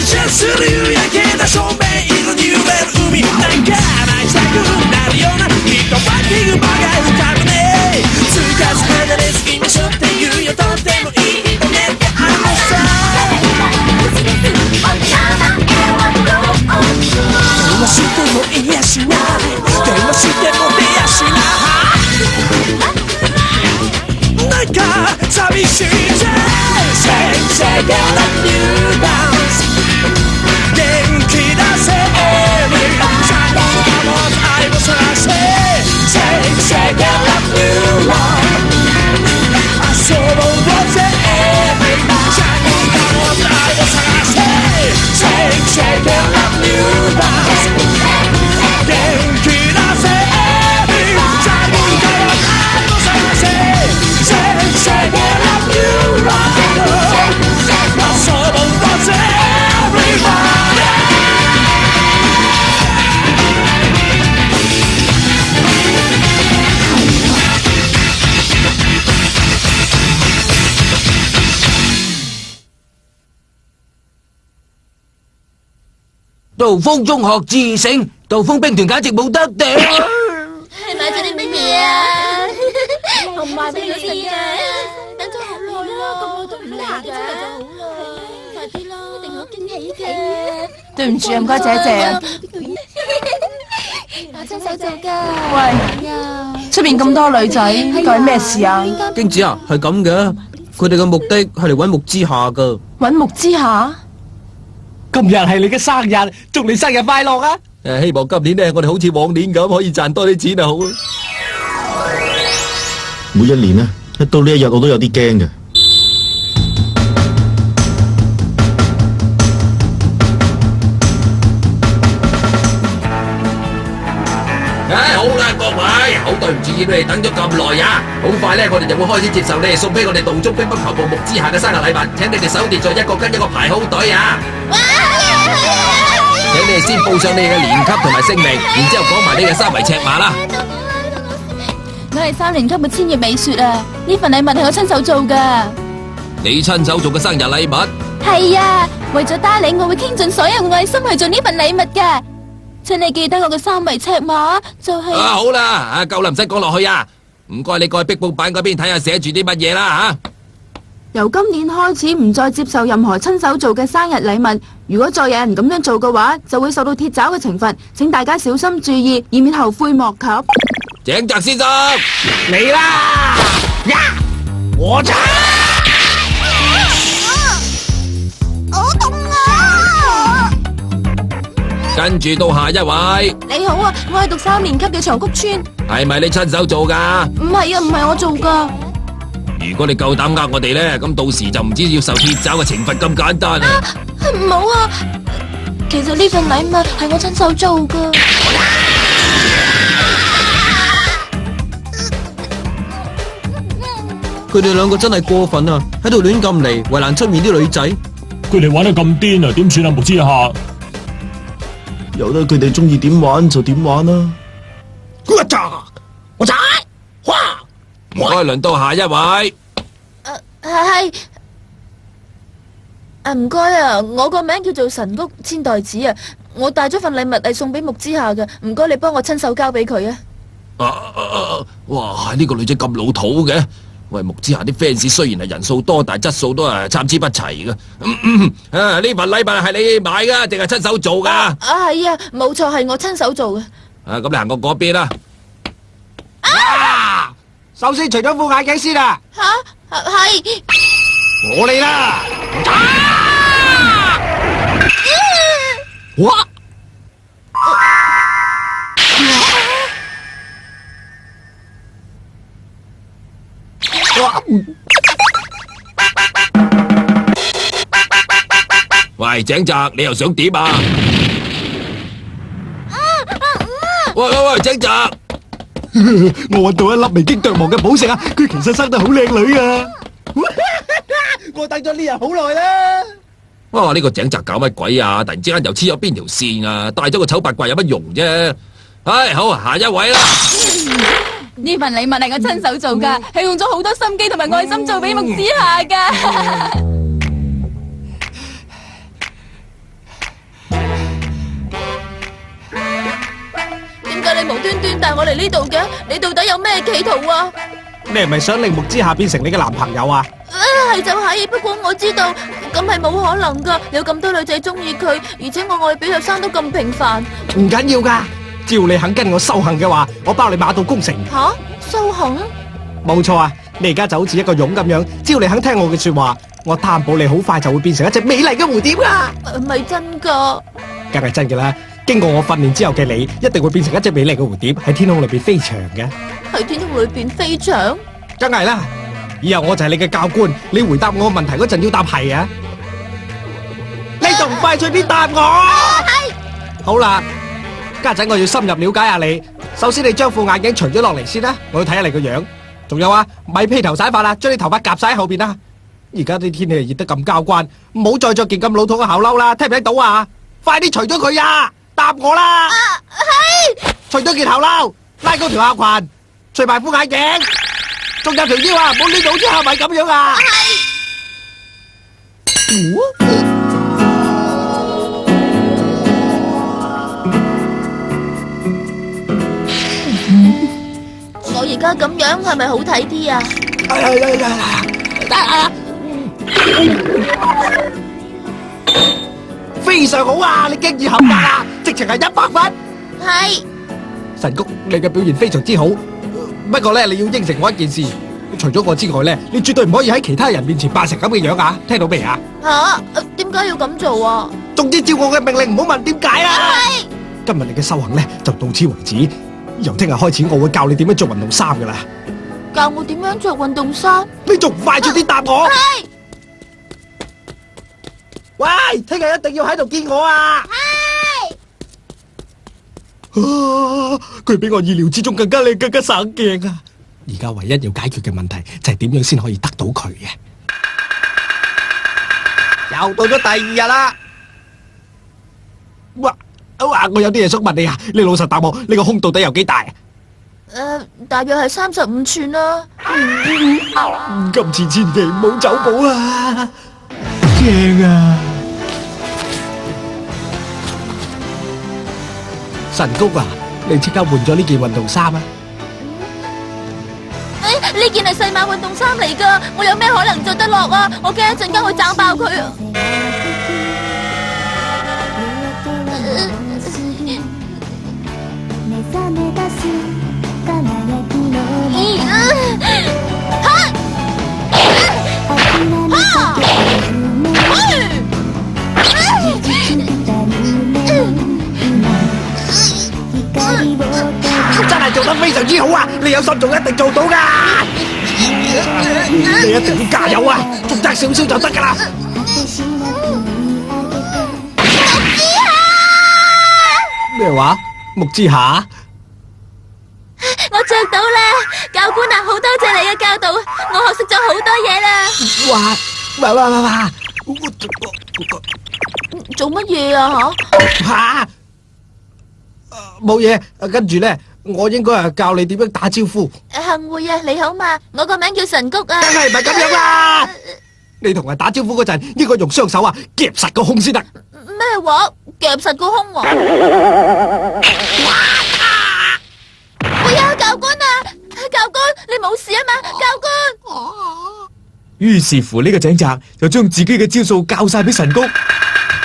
射する夕焼けだ照明色に揺れる海なんか話したくなるようなきっとバッキングバーが浮かぶねつかず離れず今しょって言うよとってもいい人ねってあのさ電話しても癒しない電話しても出やしないなんか寂しいぜ Shake it up new bounce 元気出せ Everybody シャボンボン愛を探せ Shake it up new one 遊ぼうぜ Everybody シャボンボン愛を探せ Shake it up new bounce 元気出せ Everybody シャボンボン愛を探せ Shake it up new one杜峰中學致勝，杜峰兵團簡直冇得頂。你買咗啲乜嘢啊？我唔買俾你知啊！等咗好耐啦，咁耐都唔嚟嘅，快啲啦，一定好驚喜嘅。對唔住啊，唔該姐姐。我親手做㗎。喂，出面咁多女仔，究竟咩事啊？京子啊，係咁嘅，佢哋嘅目的係嚟揾木之夏噶。揾木之夏？今日係你嘅生日，祝你生日快樂啊！希望今年呢，我哋好似往年咁可以賺多啲錢就好啦。每一年呢，一到呢一日我都有啲驚嘅。好啦，各位，好對唔住，要你哋等咗咁耐呀！好快呢，我哋就會開始接受你哋送俾我哋道中乒乓球部木之夏嘅生日禮物，請你哋手秩序一個跟一個排好隊啊！哇！請你哋先報上你哋嘅年級同埋姓名，然之後講埋你嘅三圍尺碼啦。我係3年級嘅千葉美雪啊！呢份禮物係我親手做噶。你親手做嘅生日禮物？係啊，為咗打你，我會傾盡所有愛心去做呢份禮物噶。請你記得我嘅3圍尺碼就係。好啦，夠啦，唔使講落去啊！唔該，你過去壁報版嗰邊睇下寫住啲乜嘢啦吓。由今年開始唔再接受任何親手做嘅生日禮物，如果再有人咁樣做嘅話，就會受到鐵爪嘅懲罰，請大家小心注意，以免後悔莫及。井澤先生，嚟啦！呀，我就好凍啊！跟住到下一位。你好啊，我係讀3年級嘅長谷川。係咪你親手做噶？唔係啊，唔係我做噶。如果你夠膽呃我哋咧，咁到時就唔知要受鐵爪嘅懲罰咁簡單啊！唔好啊，其實呢份禮物係我親手做噶。佢哋兩個真係過分啊！喺度亂咁嚟，為難出面啲女仔。佢哋玩得咁癲啊，點算啊？木之夏，由得佢哋中意點玩就點玩啦。我踩，哇！唔該，輪到下一位。係唔該啊，我個名叫做神谷千代子啊，我帶咗份禮物係送俾木之夏嘅，唔該你幫我親手交俾佢啊。哇！呢個女仔咁老土嘅。喂，木之夏啲 fans 雖然係人數多，但係質素都係參差不齊嘅。呢份禮物係你買噶，定係親手做噶？係啊，冇錯，係我親手做嘅。咁你行過嗰邊啦。首先除咗副眼鏡先啊！係。我嚟啦！哇！喂，井澤，你又想點啊？喂，井澤！我搵到一粒未經奪亡嘅寶石啊！佢其實生得好靚女啊！我等咗呢日好耐啦！哇！呢個井澤搞乜鬼啊？突然之間又黐咗邊條線啊？帶咗個醜八怪有乜用啫？唉，好，下一位啦！呢份禮物係我親手做噶，係用咗好多心機同埋愛心做俾木之夏噶。端帶我嚟呢度嘅？你到底有咩企圖啊？你係咪想令木之夏變成你嘅男朋友啊？係就係，不過我知道咁係冇可能噶。有咁多女仔中意佢，而且我外表又生得咁平凡。唔緊要噶，只要你肯跟我修行嘅話，我包你馬到功成。吓？修行？冇錯啊！你而家就好似一個蛹咁樣，只要你肯聽我嘅說話，我擔保你好快就會變成一隻美麗嘅蝴蝶啦。唔係真噶？梗係真嘅啦！經過我訓練之後嘅你，一定會變成一隻美麗嘅蝴蝶喺天空裏邊飛翔嘅。喺天空裏邊飛翔？梗係啦！以後我就係你嘅教官，你回答我問題嗰陣要答係啊！你仲唔快脆啲答我？係。好啦，家陣我要深入了解下你。首先你將副眼鏡除咗落嚟先啦，我要睇下你個樣。仲有啊，咪披頭散髮啦，將啲頭髮夾晒喺後邊啦。而家啲天氣熱得咁交關，唔好再着件咁老土嘅校褸啦，聽唔聽到啊？快啲除咗佢啊！答我啦！係。除咗件校褸，拉高條下裙，除埋副眼鏡，仲有條腰啊！唔好攣到之後咪咁樣啊！我而家咁樣係咪好睇啲啊？非常好啊！你經已合格啊，直情係100分。係。神谷，你嘅表現非常之好，不過咧你要應承我一件事，除咗我之外咧，你絕對唔可以喺其他人面前扮成咁嘅樣啊！聽到未啊？吓？點解要咁做啊？總之照我嘅命令，唔好問點解啦。係。今日你嘅修行咧就到此為止，由聽日開始我會教你點樣着運動衫噶啦。教我點樣着運動衫？你仲唔快脆啲答我？係。喂，聽日一定要喺度見我啊！佢比我意料之中更加靚，更加省鏡啊！而家唯一要解決嘅問題就係點樣先可以得到佢嘅。又到咗第2日啦！哇！我有啲嘢想問你啊，你老實答我，你個胸到底有幾大啊？大約係35寸啦。今次千祈唔好走寶啊！驚啊！神谷啊，你即刻換咗呢件運動衫啊！呢件係細碼運動衫嚟噶，我有咩可能着得落啊？我驚一陣間會掙爆佢啊！真係做得非常之好啊！你有心做一定做到噶，你一定要加油啊！仲爭少少就得噶啦！咩話？木之夏？我着到啦，教官啊，好多謝你嘅教導，我學識咗好多嘢啦。哇！做乜嘢啊？吓？冇嘢，跟住咧，我應該係教你點樣打招呼。幸會啊，你好嘛？我個名叫神谷啊。梗係唔係咁樣啦！你同人打招呼嗰陣，應該用雙手啊夾實個胸先得。咩話？夾實個胸啊？哎呀，教官啊，教官，你冇事啊嘛？教官。於是乎呢個井澤就將自己嘅招數教晒俾神谷，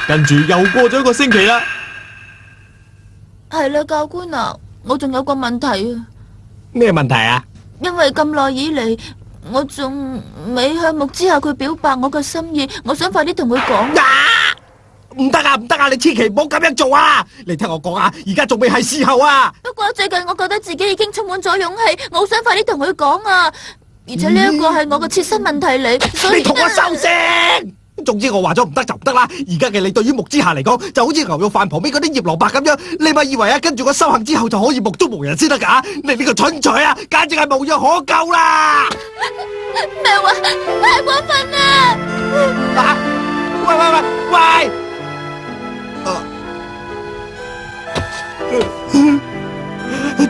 跟住又過咗1個星期啦。係啦，教官啊，我仲有個問題啊。咩問題啊？因為咁耐以嚟，我仲未向木之夏佢表白我嘅心意，我想快啲同佢講。唔得啊，唔得啊！你千祈唔好咁樣做啊！你聽我講啊，而家仲未係時候啊！不過最近我覺得自己已經充滿咗勇氣，我好想快啲同佢講啊！而且呢一個係我嘅切身問題嚟，所以你同我收聲！總之我話咗唔得就唔得啦！而家嘅你對於木之夏嚟講，就好似牛肉飯旁邊嗰啲醃蘿蔔咁樣，你咪以為啊跟住我修行之後就可以目中無人先得噶？你呢個蠢材啊，簡直係無藥可救啦！咩話？太過分啦！啊！喂！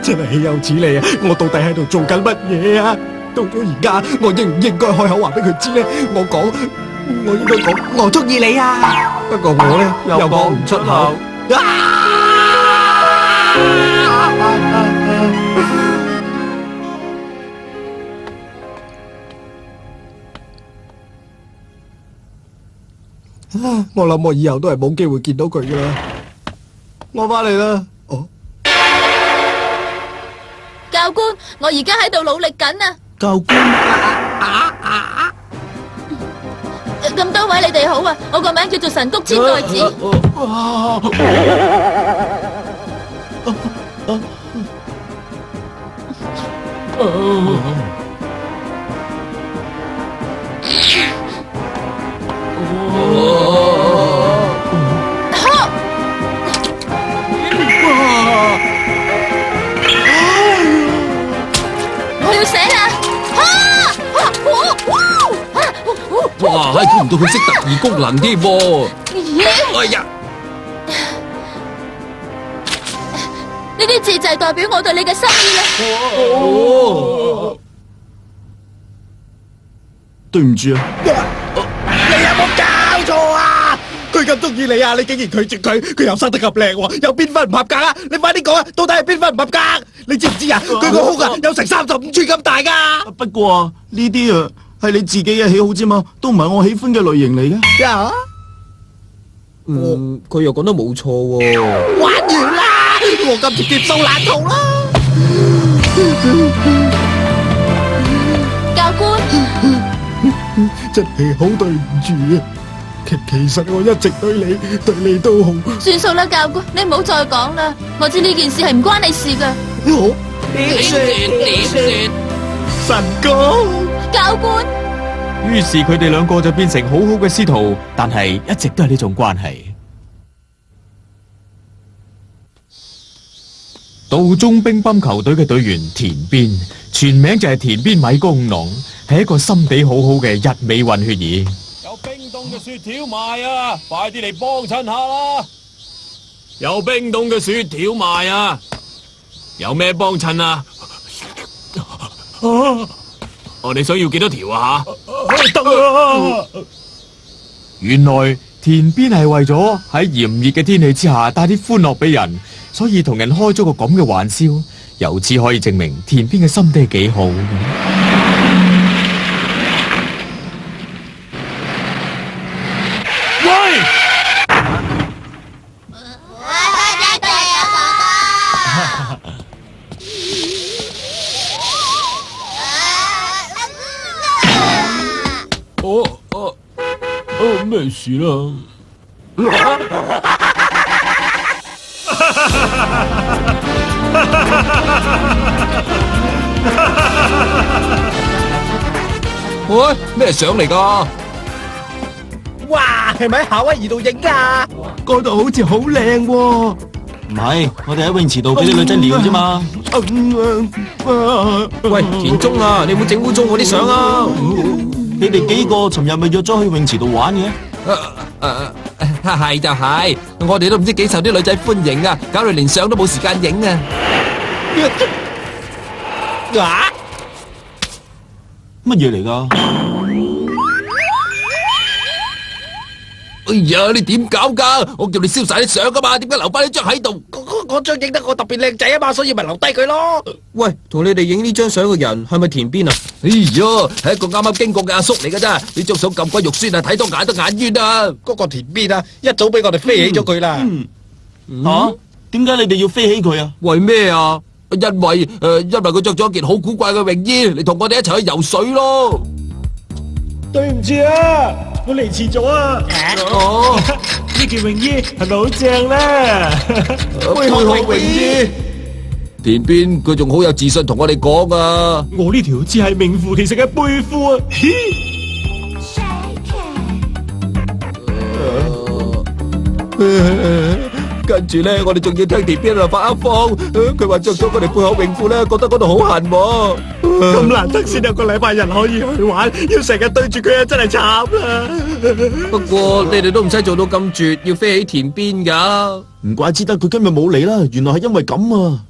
真係豈有此理啊！我到底喺度做緊乜嘢啊？到咗而家，我應唔應該開口話俾佢知呢？我應該講我中意你啊！不過我呢又講唔出口。我諗我以後都係冇機會見到佢噶啦。我翻嚟啦。哦，教官，我而家喺度努力緊啊！教官，咁多位你哋好啊，我個名叫做神谷千代子。我要死啦！哇，估唔到佢識特異功能添噃！哎呀，呢啲字就係代表我對你嘅心意啦。對唔住啊！你有冇搞錯啊？佢咁中意你啊，你竟然拒絕佢，佢又生得咁靚喎，有邊分唔合格啊？你快啲講啊，到底係邊分唔合格？你知唔知啊？佢個胸啊有成35寸咁大噶。不過啊，呢啲啊係你自己嘅喜好啫嘛，都唔係我喜歡嘅類型嚟嘅。佢又講得冇錯喎。玩完啦，我今次劫數難逃啦。教官，真係好對唔住啊！其實我一直對你都好。算數啦，教官，你唔好再講啦。我知呢件事係唔關你事噶。點算？神哥，教官，於是佢哋兩個就變成好好嘅師徒，但係一直都係呢種關係。道中乒乓球隊嘅隊員田邊，全名就係田邊米光朗，係一個心地好好嘅日美混血兒。有冰凍嘅雪條賣啊！快啲嚟幫襯下啦！有冰凍嘅雪條賣啊！有咩幫襯啊？你想要幾多條啊？得啊！原來田邊係為咗喺炎熱嘅天氣之下帶啲歡樂俾人，所以同人開咗個咁嘅玩笑，由此可以證明田邊嘅心地幾好。咩事啦？喂，咩相嚟噶？哇，係咪喺夏威夷度影噶？嗰度好似好靚喎。唔係，我哋喺泳池度俾啲女仔撩啫嘛。喂，田中啊，你唔好整污糟我啲相啊！你哋幾個尋日咪約咗去泳池度玩嘅？係就係，我哋都唔知幾受啲女仔歡迎啊，搞到連相都冇時間影啊！乜嘢嚟噶？哎呀，你點搞噶？我叫你燒晒啲相噶嘛，點解留翻呢張喺度？嗰張影得我特別靚仔啊嘛，所以咪留低佢咯。喂，同你哋影呢張相嘅人係咪田邊啊？哎呀，係一個啱啱經過嘅阿叔嚟噶咋？呢張相咁鬼肉酸啊，睇到眼都眼冤啊！嗰個田邊啊，一早俾我哋飛起咗佢啦。吓？點解你哋要飛起佢啊？為咩啊？因為佢着咗一件好古怪嘅泳衣，嚟同我哋一齊去游水咯。對唔住啊，我嚟遲咗啊。哦，呢件泳衣係咪好正咧？貝殼泳衣。田邊佢仲好有自信同我哋講啊！我呢條只係名副其實嘅背褲啊！跟住咧，我哋仲要聽田邊喺度發噏風，佢話着咗我哋貝殼泳褲咧，覺得嗰度好痕喎。咁難得先有個禮拜日可以去玩，要成日對住佢啊，真係慘啦！不過你哋都唔使做到咁絕，要飛起田邊噶。唔怪之得佢今日冇嚟啦，原來係因為咁啊！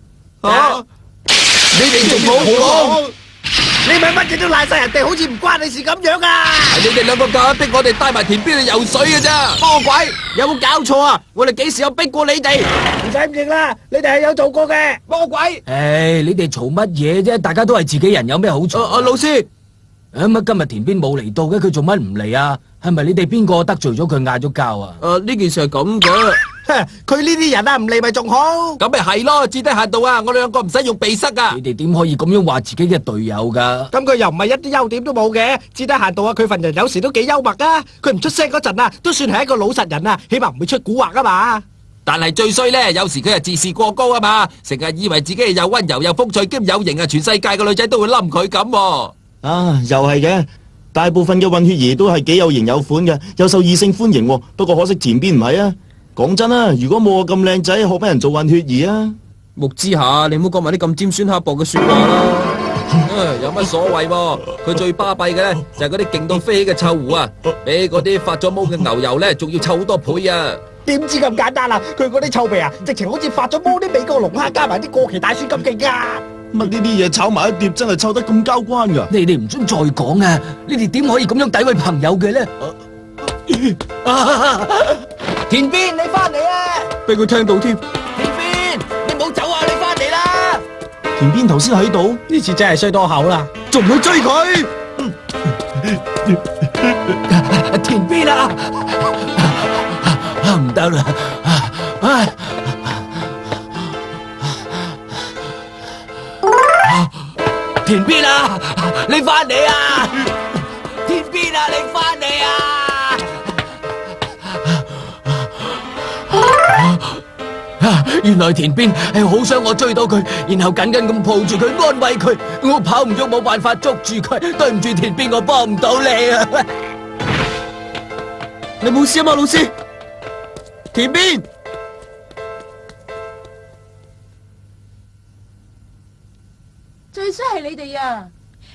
啊！你哋仲冇講？你咪乜嘢都賴晒人哋，好似唔關你事咁樣啊！係你哋兩個夾逼我哋帶埋田邊去游水嘅咋？魔鬼，有冇搞錯啊？我哋幾時有逼過你哋？唔使咁認啦，你哋係有做過嘅。魔鬼！唉，你哋嘈乜嘢啫？大家都係自己人，有咩好嘈？老師，乜今日田邊冇嚟到嘅？佢做乜唔嚟啊？係咪你哋邊個得罪咗佢嗌咗交啊？呢件事係咁嘅。佢呢啲人啊，唔嚟咪仲好。咁咪係咯，至低限度啊，我哋兩個唔使用鼻塞啊！你哋點可以咁樣話自己嘅隊友噶？咁佢又唔係一啲優點都冇嘅，至低限度啊，佢份人有時都幾幽默啊。佢唔出聲嗰陣啊，都算係一個老實人啊，起碼唔會出蠱惑啊嘛。但係最衰咧，有時佢係自視過高啊嘛，成日以為自己係又溫柔又風趣兼有型啊，全世界嘅女仔都會冧佢咁。啊，又係嘅，大部分嘅混血兒都係幾有型有款嘅，又受異性歡迎喎。不過可惜田邊唔係啊。講真啦，如果冇我咁靚仔，可俾人做混血兒啊！木之下，你唔好講埋啲咁尖酸刻薄嘅說話啦。有乜所謂喎？佢最巴閉嘅咧就係嗰啲勁到飛起嘅臭狐啊，比嗰啲發咗毛嘅牛油咧仲要臭好多倍啊！點知咁簡單啊？佢嗰啲臭味啊，直情好似發咗毛啲美國龍蝦加埋啲過期大蒜咁勁噶！乜呢啲嘢炒埋一碟，真係臭得咁交關噶？你哋唔准再講啊！你哋點可以咁樣詆毀朋友嘅咧？田邊，你翻嚟啊！俾佢聽到添。田邊，你唔好走啊！你翻嚟啦！田邊頭先喺度，呢次真係衰多口啦，仲唔去追佢？田邊啊！唔得啦！田邊啊！你翻嚟啊！田邊啊！你翻嚟啊！原來田邊係好想我追到佢，然後緊緊咁抱住佢安慰佢。我跑唔喐，冇辦法捉住佢。對唔住田邊，我幫唔到你啊！你冇事啊嘛，老師？田邊，最衰係你哋啊！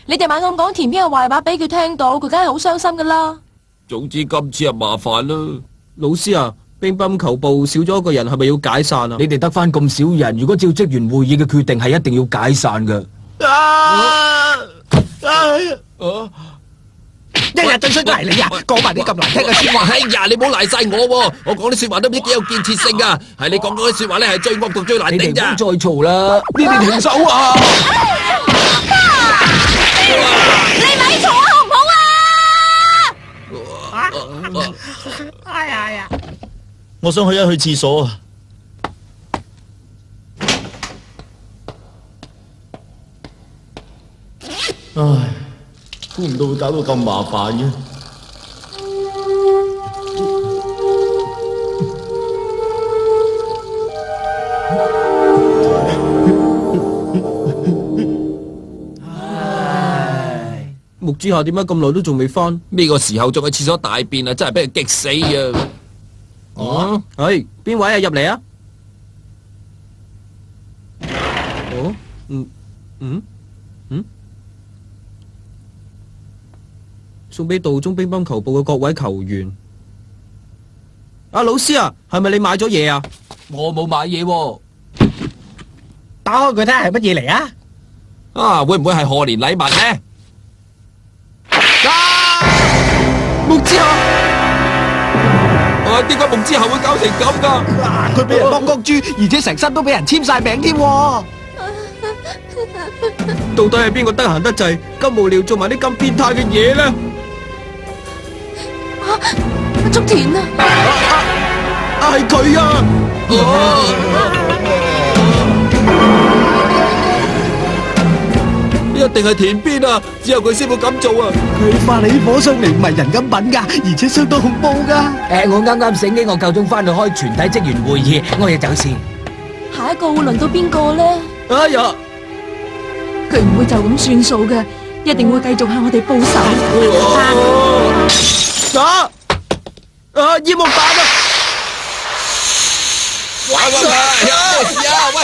你哋猛咁講田邊嘅壞話俾佢聽到，佢梗係好傷心噶啦。總之今次啊麻煩啦。老師啊，乒乓球部少咗一個人，係咪要解散啊？你哋得翻咁少人，如果照職員會議嘅決定，係一定要解散噶。一日最衰都係你啊！講埋啲咁難聽嘅說話。哎呀，你唔好賴晒我喎！我講啲說話都唔知幾有建設性噶。係你講嗰啲說話咧，係最惡毒、最難聽咋。你哋唔好再嘈啦！你哋停手啊！你咪嘈啊，好唔好啊？哎呀！我想去一去廁所啊！唉，估唔到會搞到咁麻煩嘅。木之下點解咁耐都仲未翻？呢個時候仲去廁所大便啊，真係俾人激死啊！哦，係邊位啊？入嚟啊！哦，送俾道中乒乓球部嘅各位球員。阿老師啊，係咪你買咗嘢啊？我冇買嘢喎。打開佢睇下係乜嘢嚟啊？啊，會唔會係賀年禮物呢？木之下，點解木之下會搞成咁噶？佢俾人當公豬，而且成身都俾人簽晒名添。到底係邊個得閒得滯，咁無聊做埋啲咁變態嘅嘢呢？竹田啊！係佢啊！一定係田邊啊！只有佢先會咁做啊！佢發起火上嚟唔係人咁品噶，而且相當恐怖噶。我啱啱醒起，我夠鐘翻去開全體職員會議，我要走先。下一個會輪到邊個呢？哎呀！佢唔會就咁算數嘅，一定會繼續向我哋報仇。煙幕彈啊！喂！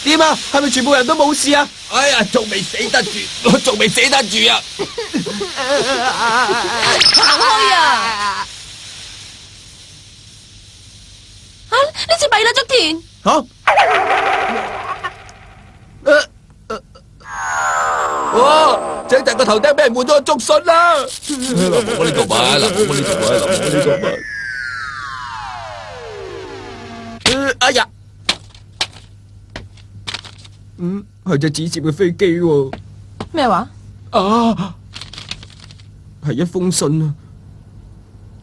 點啊？係咪全部人都冇事啊？哎呀，仲未死得住，我仲未死得住啊！行開啊！呢次弊啦，竹田。吓！整大個頭釘俾人換咗個竹筍啦！我呢度買，我呢度買，我呢度買。哎呀！係隻紙接嘅飛機喎。咩話？啊！係一封信啊！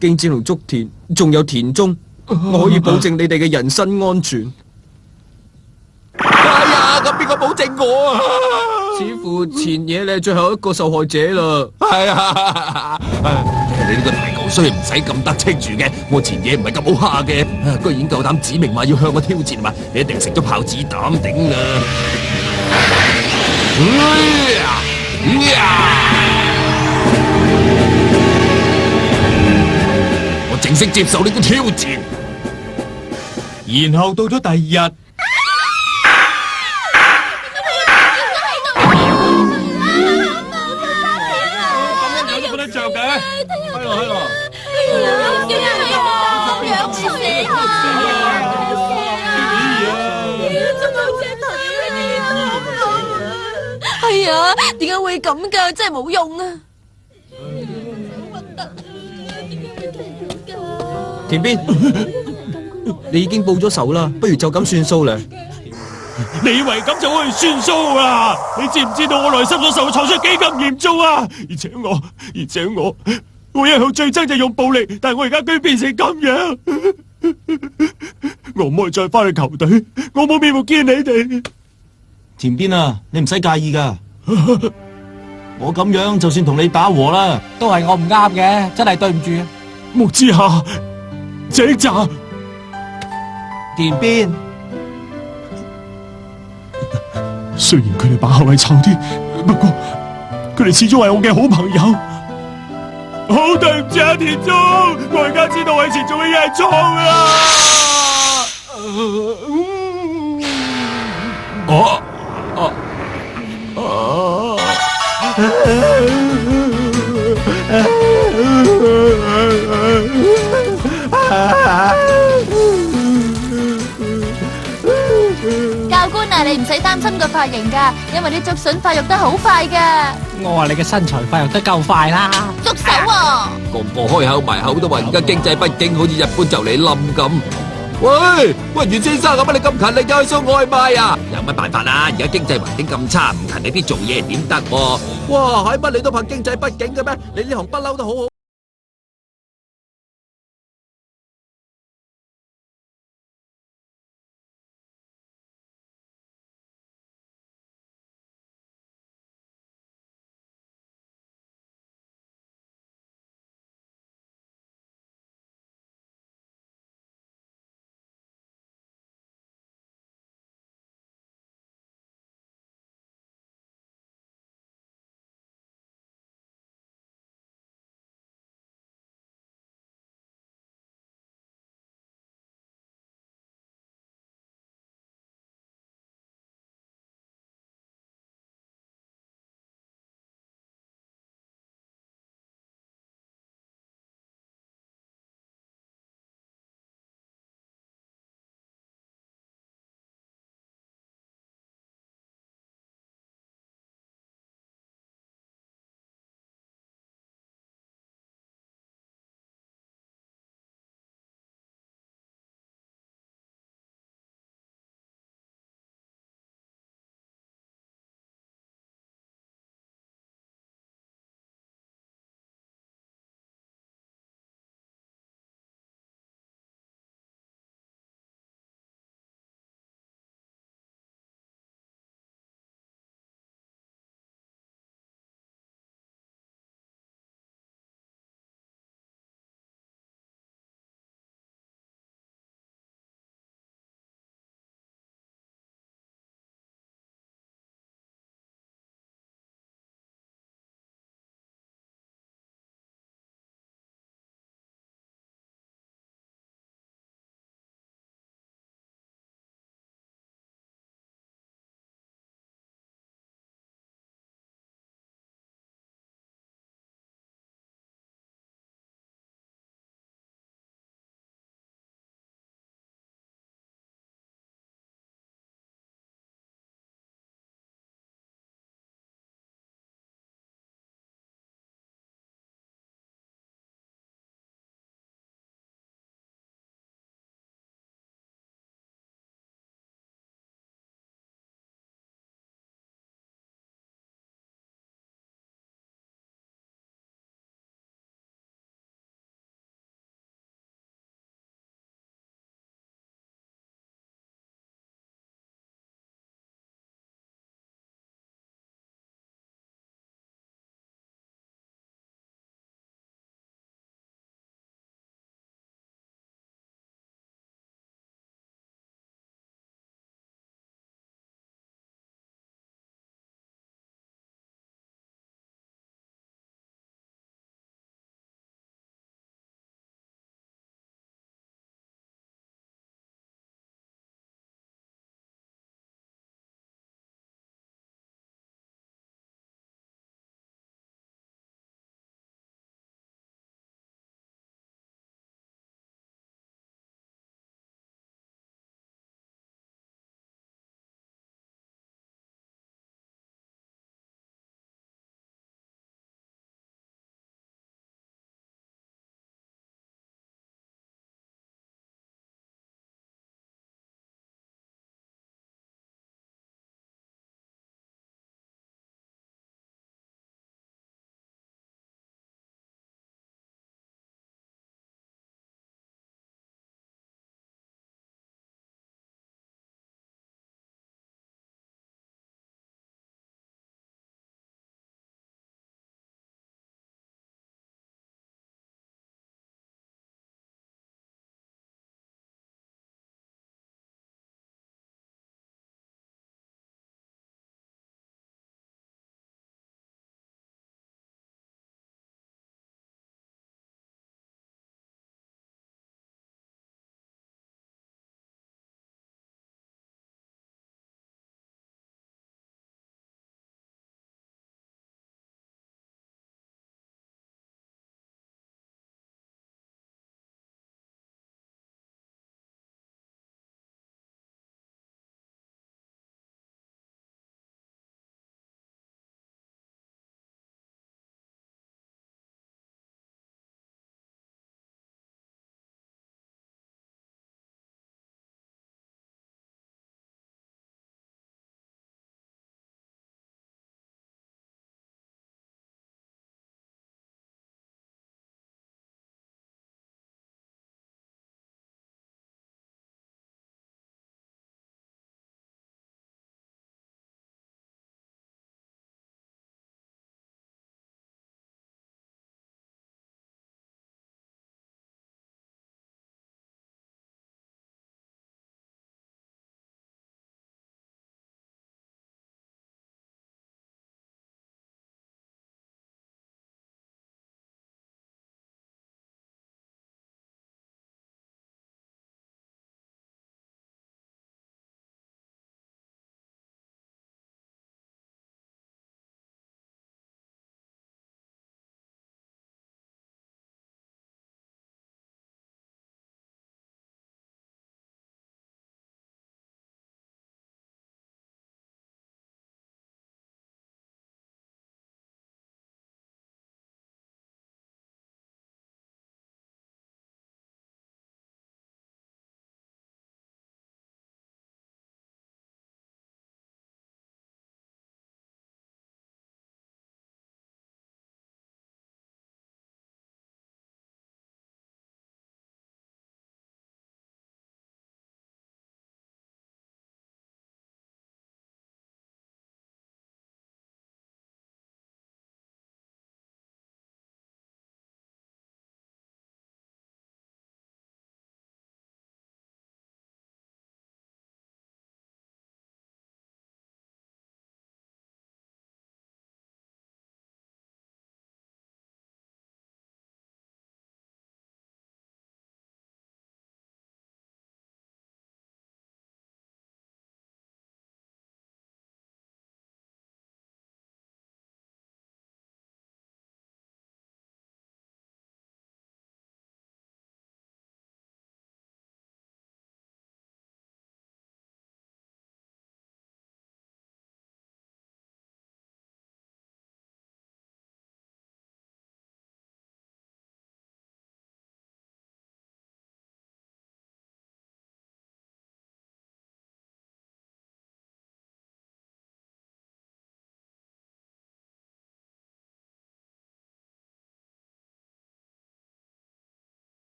京子同竹田，仲有田中，我可以保證你哋嘅人身安全。哎呀，咁邊個保證我啊？似乎前野你係最後一個受害者啦。係啊，你呢個大牛衰唔使咁得戚住嘅，我前嘢唔係咁好蝦嘅，居然夠膽指明話要向我挑戰嘛，你一定食咗炮子膽頂啦！我正式接受呢個挑戰，然後到咗第二日，有得瞓得着嘅，係咯係咯。係啊，點解會咁噶？真係冇用啊！田邊，你已經報咗仇啦，不如就咁算數啦。你以為咁就可以算數啊？你知唔知道我內心所受嘅創傷幾咁嚴重啊？而且我一向最憎就用暴力，但係我而家居然變成咁樣，我唔可以再翻去球隊，我冇面目見你哋。田邊啊，你唔使介意噶，我咁樣就算同你打和啦。都係我唔啱嘅，真係對唔住。木之下，井澤，田邊，雖然佢哋把口係臭啲，不過佢哋始終係我嘅好朋友。好對唔住啊，田中，我而家知道我以前做嘅嘢係錯教官啊，你唔使擔心個髮型噶，因為啲竹筍發育得好快噶。我話你嘅身材發育得夠快啦。捉手喎！個個開口埋口都話而家經濟不景，好似日本就嚟冧咁。喂，袁先生，咁你咁勤力又去送外賣啊？有乜辦法啊？而家經濟環境咁差，唔勤力啲做嘢點得？哇，喺乜你都怕經濟不景嘅咩？你呢行不嬲都好好。